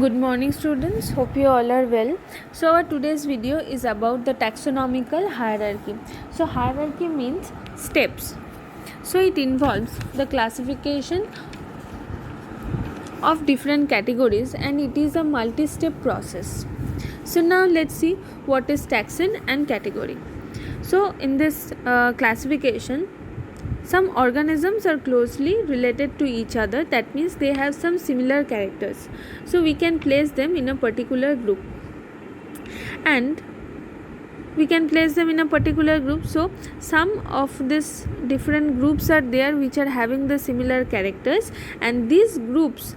Good morning students, hope you all are well. So our today's video is about the taxonomical hierarchy. So hierarchy means steps. So it involves the classification of different categories and it is a multi-step process. So now let's see what is taxon and category. So in this classification, some organisms are closely related to each other. That means they have some similar characters. So we can place them in a particular group. And we can place them in a particular group. So some of these different groups are there which are having the similar characters, and these groups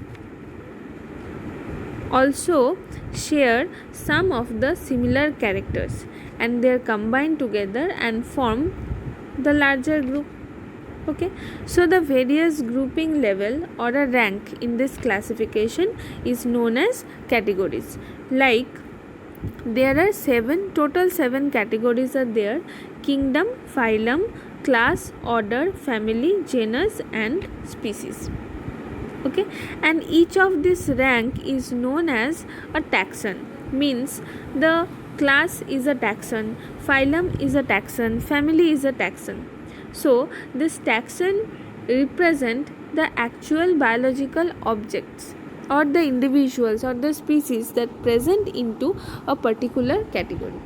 also share some of the similar characters, and they are combined together and form the larger group. Okay, so the various grouping level or a rank in this classification is known as categories. Like there are total seven categories are there: kingdom, phylum, class, order, family, genus and species. Okay, and each of this rank is known as a taxon. Means the class is a taxon, phylum is a taxon, family is a taxon. So this taxon represent the actual biological objects or the individuals or the species that present into a particular category.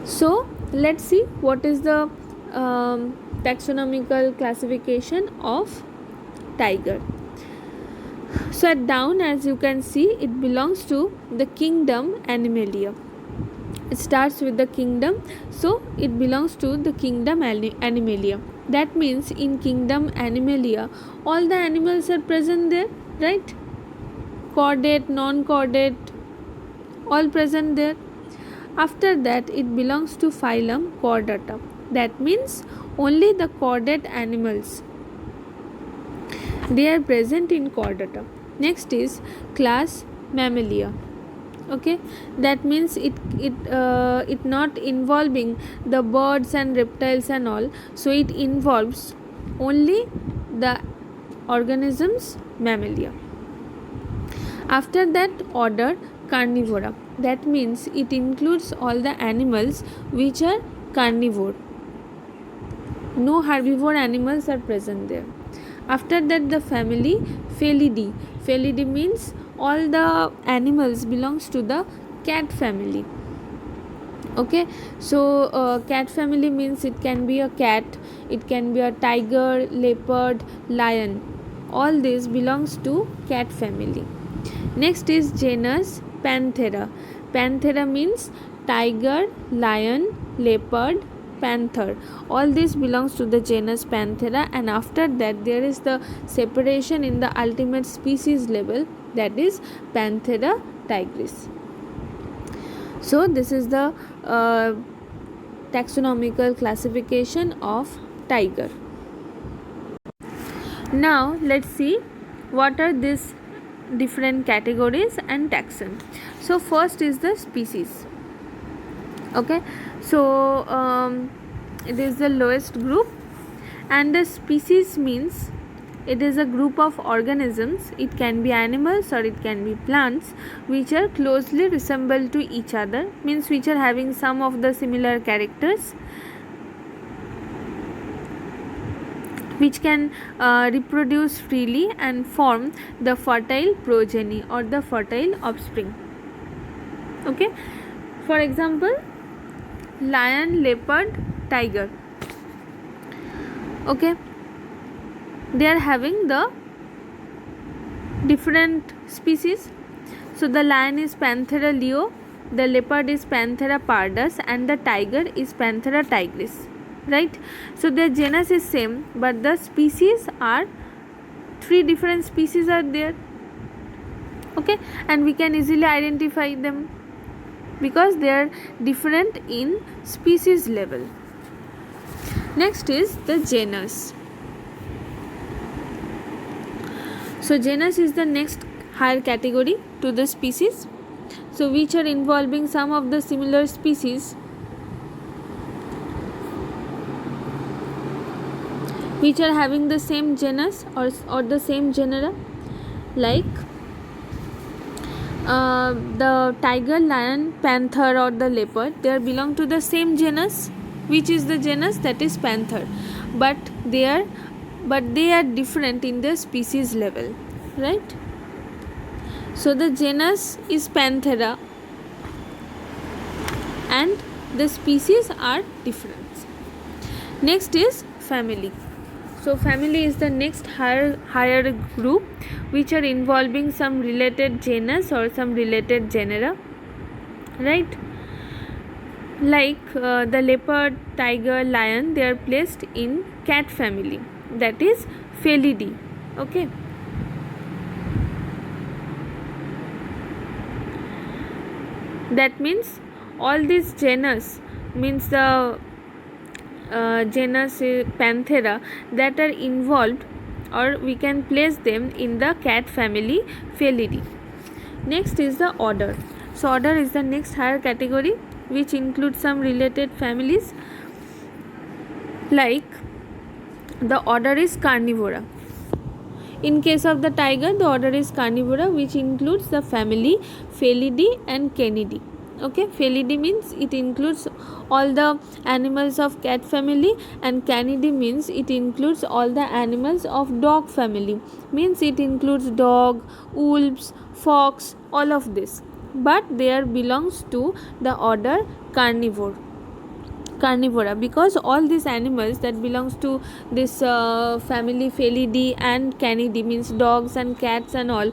So let's see what is the taxonomical classification of tiger. So at down, as you can see, it belongs to the kingdom Animalia. It starts with the kingdom, so it belongs to the kingdom Animalia. That means in kingdom Animalia all the animals are present there, right? Chordate, non-chordate, all present there. After that it belongs to phylum Chordata. That means only the chordate animals, they are present in Chordata. Next is class Mammalia. Okay, that means it not involving the birds and reptiles and all, so it involves only the organisms Mammalia. After that, order Carnivora. That means it includes all the animals which are carnivore. No herbivore animals are present there. After that, the family Felidae. Felidae means all the animals belongs to the cat family. Okay, so cat family means it can be a cat, it can be a tiger, leopard, lion. All this belongs to cat family. Next is genus Panthera. Panthera means tiger, lion, leopard, panther. All this belongs to the genus Panthera, and after that there is the separation in the ultimate species level, that is Panthera tigris. So this is the taxonomical classification of tiger. Now let's see what are these different categories and taxon. So first is the species. Okay, so it is the lowest group, and the species means it is a group of organisms. It can be animals or it can be plants which are closely resemble to each other, means which are having some of the similar characters, which can reproduce freely and form the fertile progeny or the fertile offspring. Okay, for example, lion, leopard, tiger. Okay, they are having the different species. So the lion is Panthera leo, the leopard is Panthera pardus, and the tiger is Panthera tigris, right? So their genus is same, but the species are three different species are there. Okay, and we can easily identify them because they are different in species level. Next is the genus. So genus is the next higher category to the species, so which are involving some of the similar species which are having the same genus or the same genera. like the tiger, lion, panther or the leopard, they belong to the same genus. Which is the genus? That is panther. But they are different in the species level, right? So the genus is Panthera and the species are different. Next is family. So family is the next higher group which are involving some related genus or some related genera, right? Like the leopard, tiger, lion, they are placed in cat family, that is Felidae. Okay. That means all these genus means the genus Panthera that are involved, or we can place them in the cat family Felidae. Next is the order. So order is the next higher category which includes some related families, like the order is Carnivora. In case of the tiger, the order is Carnivora, which includes the family Felidae and Canidae. Okay, Felidae means it includes all the animals of cat family, and Canidae means it includes all the animals of dog family, means it includes dog, wolves, fox, all of this, but they belongs to the order Carnivora, because all these animals that belongs to this family Felidae and Canidae, means dogs and cats and all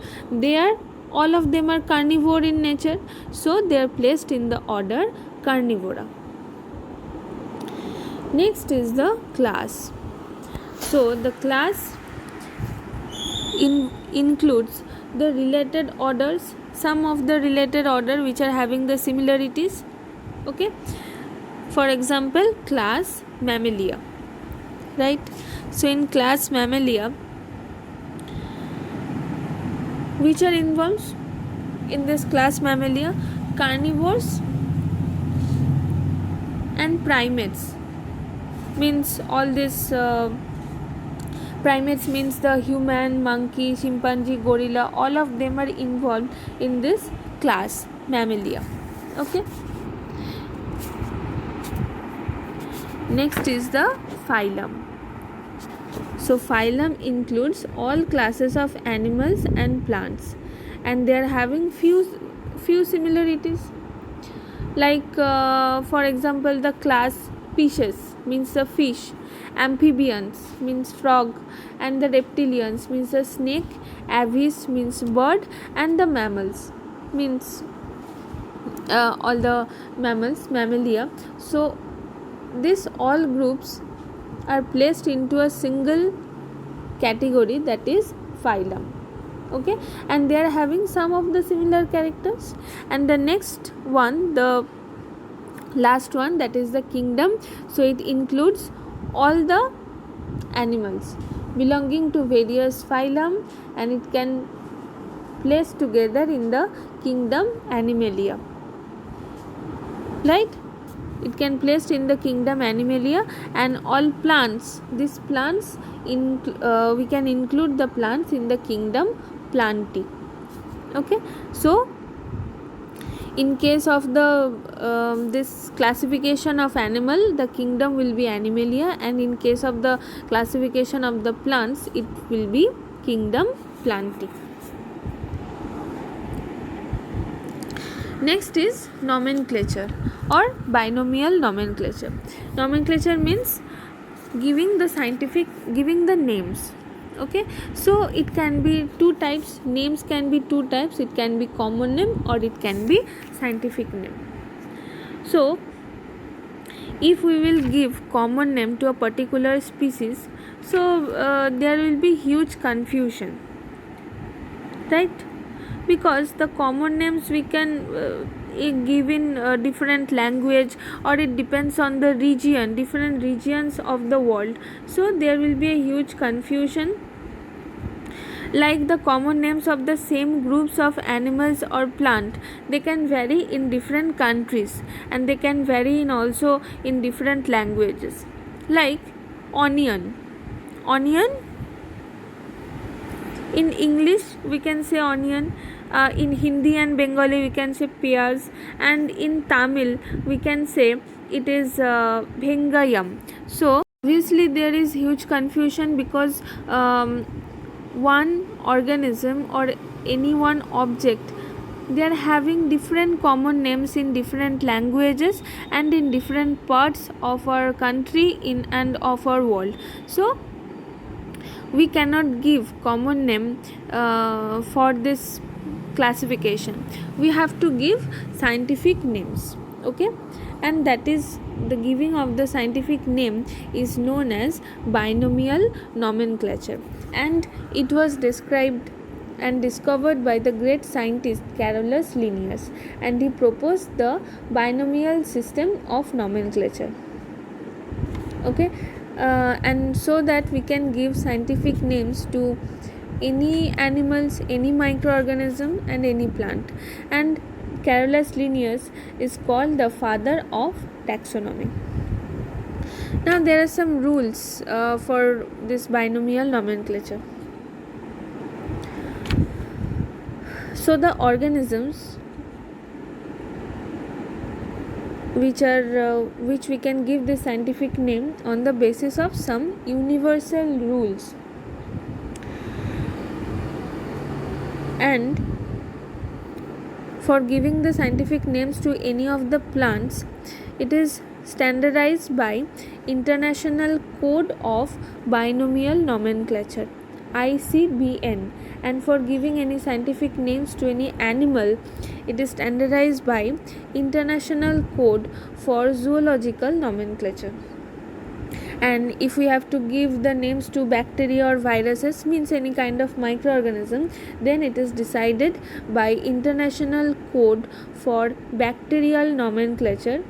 of them are carnivore in nature, so they are placed in the order Carnivora. Next is the class. So the class includes the related orders, some of the related order which are having the similarities. Okay, for example, class Mammalia, right? So in class Mammalia, which are involved in this class Mammalia? Carnivores and primates, means all this primates means the human, monkey, chimpanzee, gorilla, all of them are involved in this class Mammalia. Okay. Next is the phylum. So phylum includes all classes of animals and plants, and they are having few similarities, like for example, the class Pisces means the fish, amphibians means frog, and the reptilians means the snake, aves means bird, and the mammals means all the mammals, Mammalia. So these all groups are placed into a single category, that is phylum. Okay, and they are having some of the similar characters. And the next one, the last one, that is the kingdom. So it includes all the animals belonging to various phylum, and it can place together in the kingdom Animalia, right? It can placed in the kingdom Animalia. And all plants, these plants we can include the plants in the kingdom Plantae. Okay, so in case of the this classification of animal, the kingdom will be Animalia, and in case of the classification of the plants, it will be kingdom Plantae. Next is nomenclature or binomial nomenclature. Nomenclature means giving the names. Okay, so it can be two types, names can be two types, it can be common name or it can be scientific name. So if we will give common name to a particular species, so there will be huge confusion, right? Because the common names we can give in different language, or it depends on the region, different regions of the world, so there will be a huge confusion. Like the common names of the same groups of animals or plant, they can vary in different countries, and they can vary in also in different languages. Like onion In English we can say onion, in Hindi and Bengali we can say piyaz, and in Tamil we can say it is bhengayam. So obviously there is huge confusion because one organism or any one object, they are having different common names in different languages and in different parts of our country in and of our world. So we cannot give common name for this classification. We have to give scientific names, okay, and that is the giving of the scientific name is known as binomial nomenclature, and it was described and discovered by the great scientist Carolus Linnaeus, and he proposed the binomial system of nomenclature, okay. And so that we can give scientific names to any animals, any microorganism and any plant. And Carolus Linnaeus is called the father of taxonomy. Now there are some rules for this binomial nomenclature. So the organisms which we can give the scientific name on the basis of some universal rules, and for giving the scientific names to any of the plants, it is standardized by International Code of Binomial Nomenclature, ICBN. And for giving any scientific names to any animal, it is standardized by International Code for Zoological Nomenclature. And if we have to give the names to bacteria or viruses, means any kind of microorganism, then it is decided by International Code for Bacterial Nomenclature.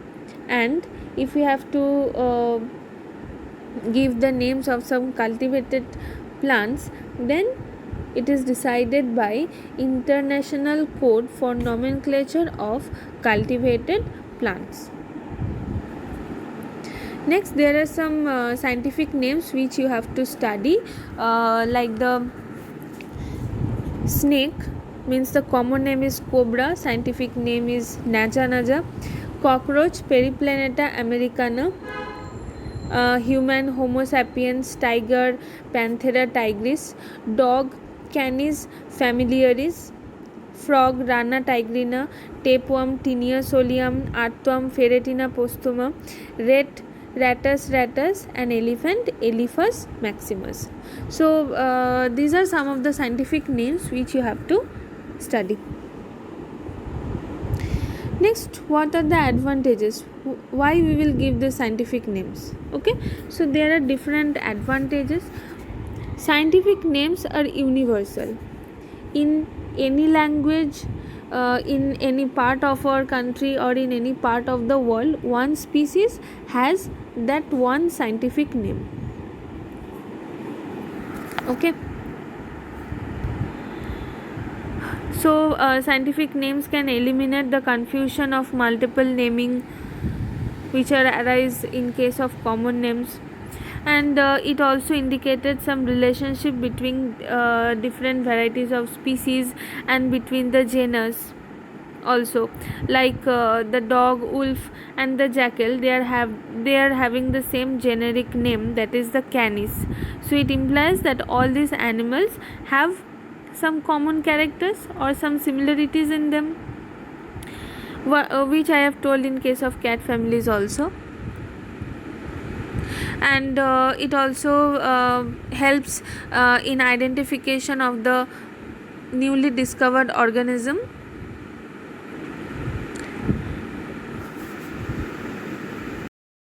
And if we have to give the names of some cultivated plants, then it is decided by International Code for Nomenclature of Cultivated Plants. Next, there are some scientific names which you have to study, like the snake, means the common name is cobra, scientific name is naja naja. Cockroach, Periplaneta americana. Human, Homo sapiens, tiger, Panthera tigris. Dog, Canis familiaris. Frog, Rana tigrina. Tapeworm, Tinea solium. Earthworm, Ferretina posthuma. Rat, Rattus, and elephant, Elephas maximus. So these are some of the scientific names which you have to study. Next, what are the advantages? Why we will give the scientific names? Okay, so there are different advantages. Scientific names are universal. In any language, in any part of our country or in any part of the world, one species has that one scientific name. Okay. So scientific names can eliminate the confusion of multiple naming which arise in case of common names, and it also indicated some relationship between different varieties of species and between the genus also, like the dog, wolf and the jackal, they are having the same generic name, that is the canis. So it implies that all these animals have some common characters or some similarities in them, which I have told in case of cat families also. And it also helps in identification of the newly discovered organism